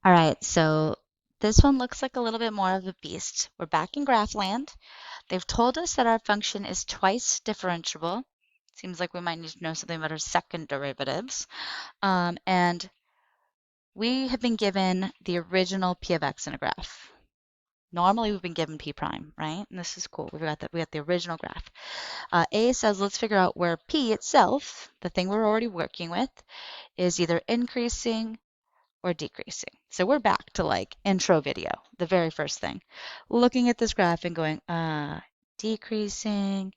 All right, so this one looks like a little bit more of a beast. We're back in Graphland. They've told us that our function is twice differentiable. Seems like we might need to know something about our second derivatives. And we have been given the original p of x in a graph. Normally we've been given p prime, right? And this is cool. We got the original graph. A says let's figure out where p itself, the thing we're already working with, is either increasing or decreasing. So we're back to like intro video, the very first thing. Looking at this graph and going, decreasing,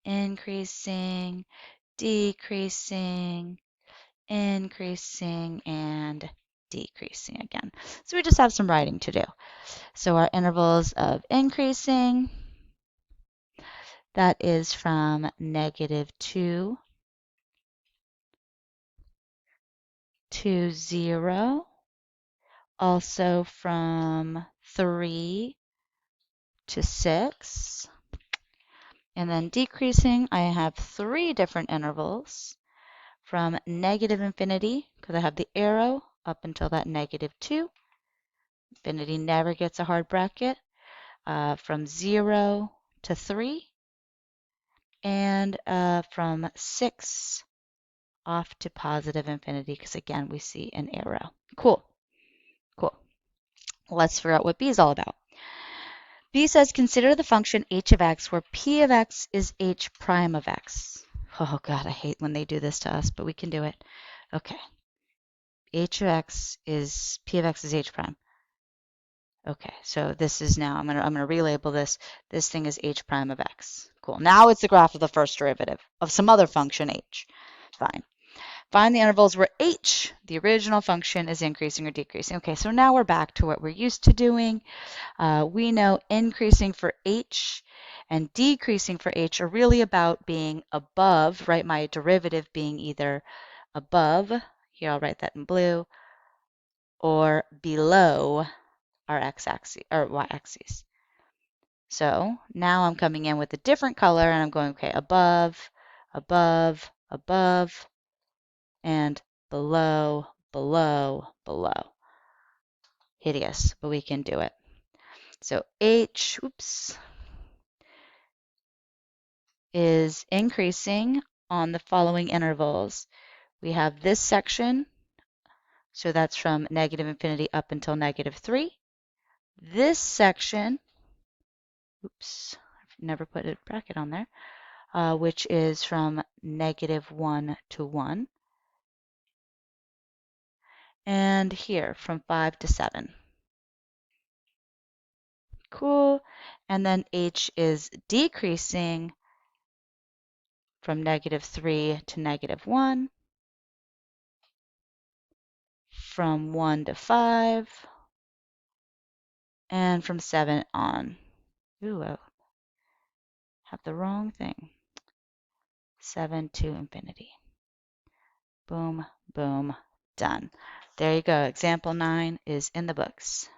increasing, decreasing, increasing, and decreasing again. So we just have some writing to do. So our intervals of increasing, that is from -2 to 0. Also from 3 to 6. And then decreasing, I have 3 different intervals from -infinity, because I have the arrow, up until that -2. Infinity never gets a hard bracket. From 0 to 3. And from 6 off to positive infinity, because again, we see an arrow. Cool, cool. Let's figure out what B is all about. B says consider the function h of x where p of x is h prime of x. Oh God, I hate when they do this to us, but we can do it. Okay. H of x is p of x is h prime. Okay, so this is now I'm gonna relabel this. This thing is h prime of x. Cool. Now it's the graph of the first derivative of some other function h. Fine. Find the intervals where h, the original function, is increasing or decreasing. Okay, so now we're back to what we're used to doing. We know increasing for h and decreasing for h are really about being above, right? My derivative being either above, here I'll write that in blue, or below our x-axis or y-axis. So now I'm coming in with a different color and I'm going, okay, above, above, above, and below, below, below. Hideous, but we can do it. So h, oops, is increasing on the following intervals. We have this section, so that's from -infinity up until -3. This section, oops, I've never put a bracket on there, which is from -1 to 1. And here, from 5 to 7. Cool. And then h is decreasing from -3 to -1, from 1 to 5, and from 7 on. Ooh, I have the wrong thing. 7 to infinity. Boom, boom, done. There you go. Example 9 is in the books.